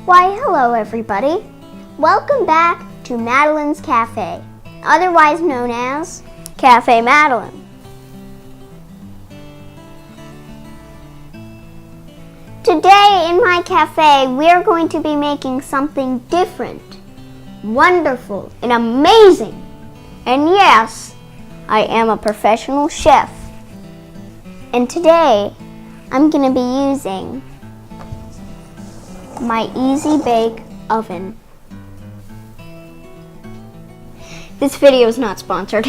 Why, hello everybody. Welcome back to Madeline's Cafe, otherwise known as Cafe Madeline. Today in my cafe, we're going to be making something different, wonderful, and amazing. And yes, I am a professional chef. And today, I'm going to be using my Easy Bake Oven. This video is not sponsored.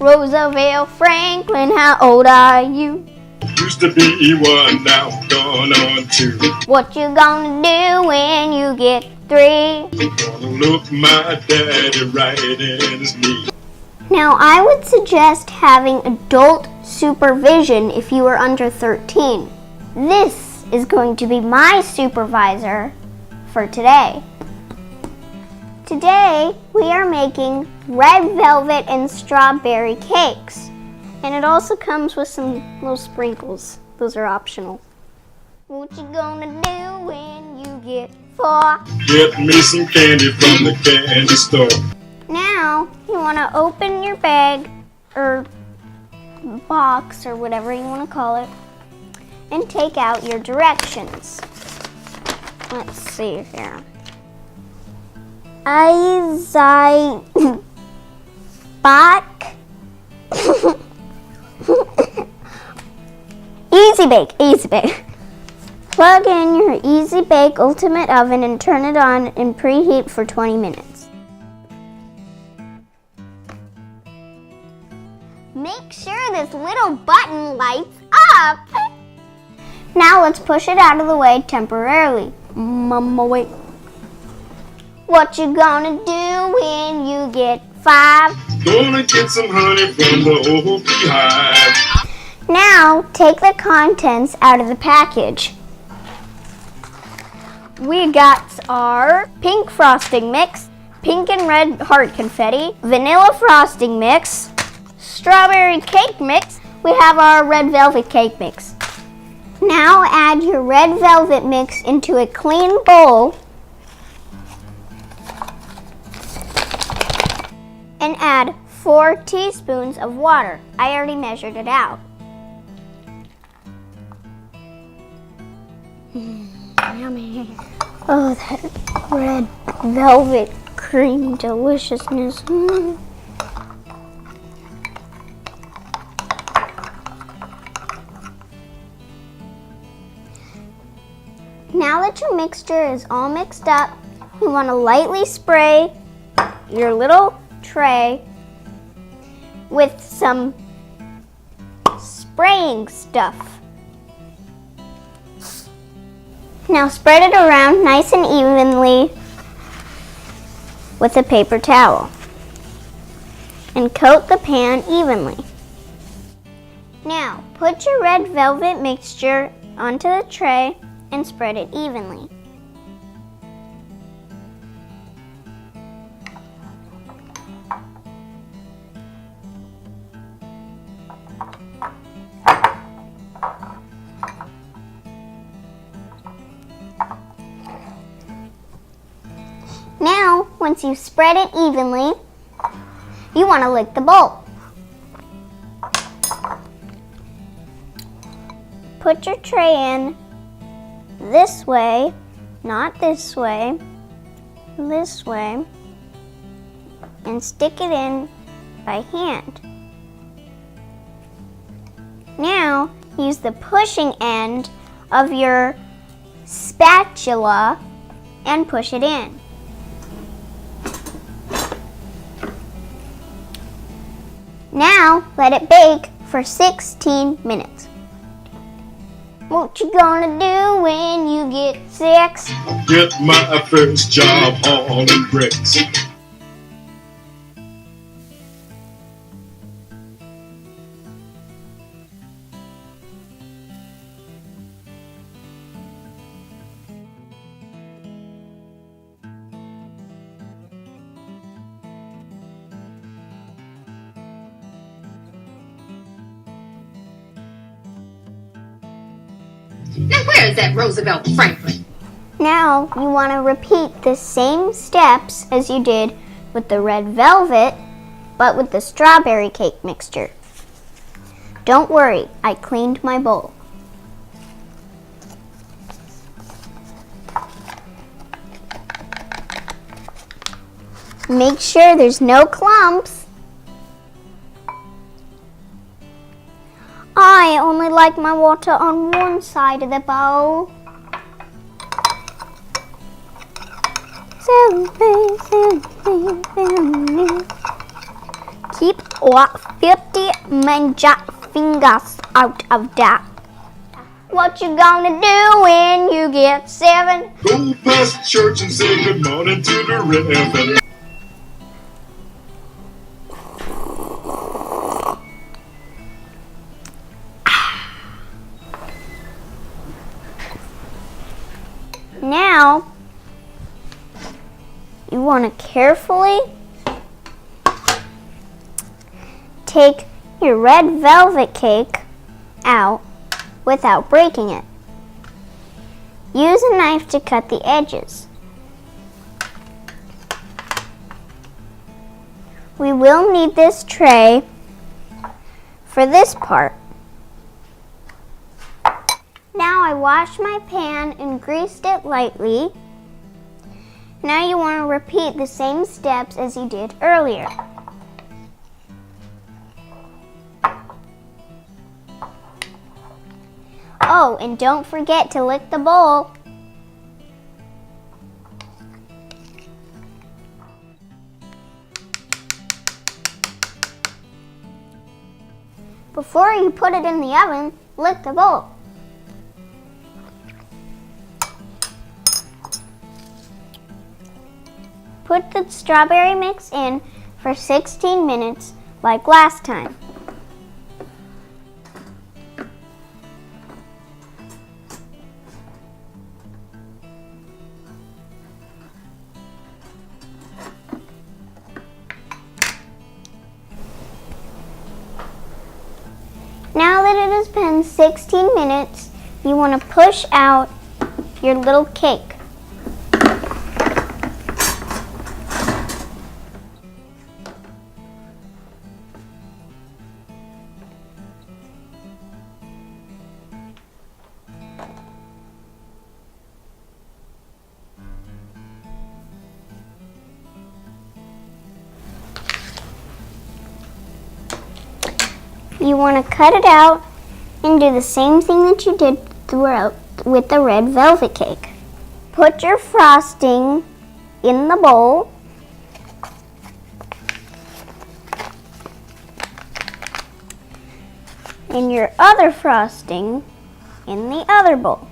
Roosevelt Franklin, how old are you? Used to be one, now gone on two. What you gonna do when you get three? Gonna look my daddy right in his knee. Now, I would suggest having adult supervision if you are under 13. This is going to be my supervisor for today. Today, we are making red velvet and strawberry cakes. And it also comes with some little sprinkles. Those are optional. What you gonna do when you get four? Get me some candy from the candy store. Now, you wanna open your bag or box or whatever you wanna call it and take out your directions. Let's see here. Back. Easy Bake. Plug in your Easy Bake Ultimate Oven and turn it on and preheat for 20 minutes. Make sure this little button lights up. Now let's push it out of the way temporarily. Mama, wait. What you gonna do when you get five? Gonna get some honey from the old beehive. Now take the contents out of the package. We got our pink frosting mix, pink and red heart confetti, vanilla frosting mix, strawberry cake mix. We have our red velvet cake mix. Now add your red velvet mix into a clean bowl and add 4 teaspoons of water. I already measured it out. Yummy. Oh, that red velvet cream deliciousness. Now that your mixture is all mixed up, you want to lightly spray your little tray with some spraying stuff. Now spread it around nice and evenly with a paper towel and coat the pan evenly. Now put your red velvet mixture onto the tray and spread it evenly. Now, once you've spread it evenly, you want to lick the bowl. Put your tray in this way, not this way, this way, and stick it in by hand. Now, use the pushing end of your spatula and push it in. Now, let it bake for 16 minutes. What you gonna do when you get 6? Get my first job hauling bricks. Now where is that Roosevelt Franklin? Now you want to repeat the same steps as you did with the red velvet, but with the strawberry cake mixture. Don't worry, I cleaned my bowl. Make sure there's no clumps. I only like my water on one side of the bowl. Keep what 50 magic fingers out of that. What you gonna do when you get 7? Go past church and say good morning to the reverend. Now, you want to carefully take your red velvet cake out without breaking it. Use a knife to cut the edges. We will need this tray for this part. Now I washed my pan and greased it lightly. Now you want to repeat the same steps as you did earlier. Oh, and don't forget to lick the bowl. Before you put it in the oven, lick the bowl. Put the strawberry mix in for 16 minutes like last time. Now that it has been 16 minutes, you want to push out your little cake. You want to cut it out and do the same thing that you did throughout with the red velvet cake. Put your frosting in the bowl. And your other frosting in the other bowl.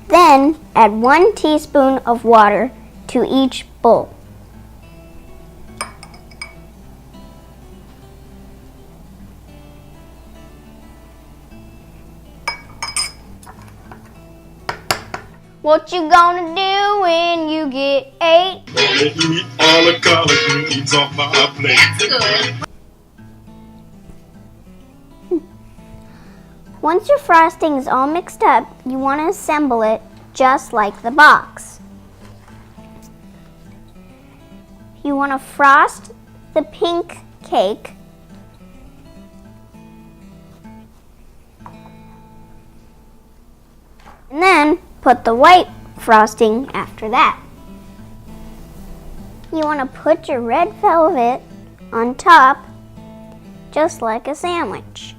Then add 1 teaspoon of water to each bowl. What you gonna do when you get 8? Gonna eat all the collard greens off my plate. That's good. Once your frosting is all mixed up, you want to assemble it just like the box. You want to frost the pink cake and then put the white frosting after that. You want to put your red velvet on top just like a sandwich.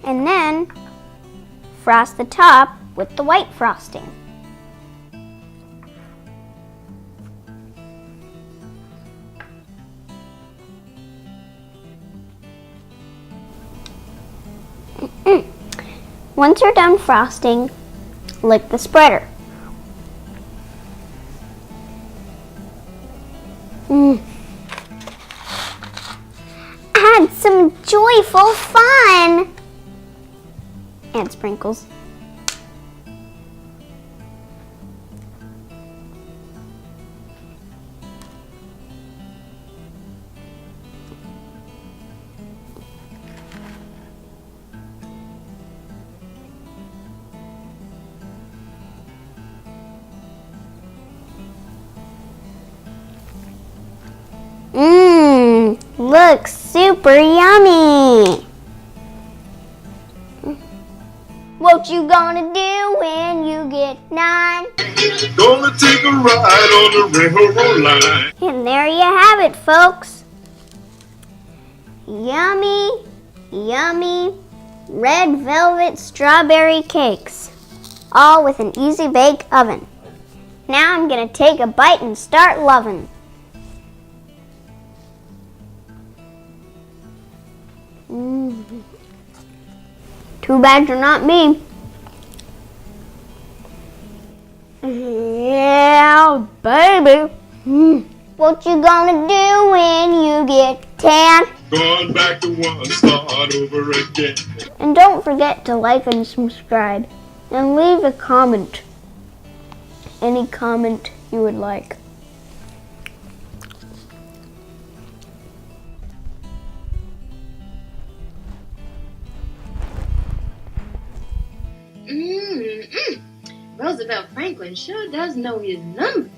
And then frost the top with the white frosting. Once you're done frosting, lick the spreader. Add some joyful fun. And sprinkles. Mmm, looks super yummy. What you gonna do when you get 9? Gonna take a ride on the railroad line. And there you have it, folks. Yummy, yummy red velvet strawberry cakes, all with an easy bake oven. Now I'm gonna take a bite and start loving. Too bad you're not me. Yeah, baby. What you gonna do when you get 10? Going back to one, start over again. And don't forget to like and subscribe. And leave a comment. Any comment you would like. Roosevelt Franklin sure does know his number.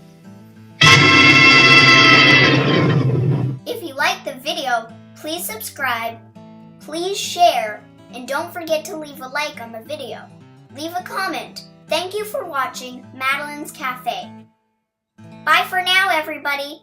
If you liked the video, please subscribe, please share, and don't forget to leave a like on the video. Leave a comment. Thank you for watching Madeline's Cafe. Bye for now, everybody.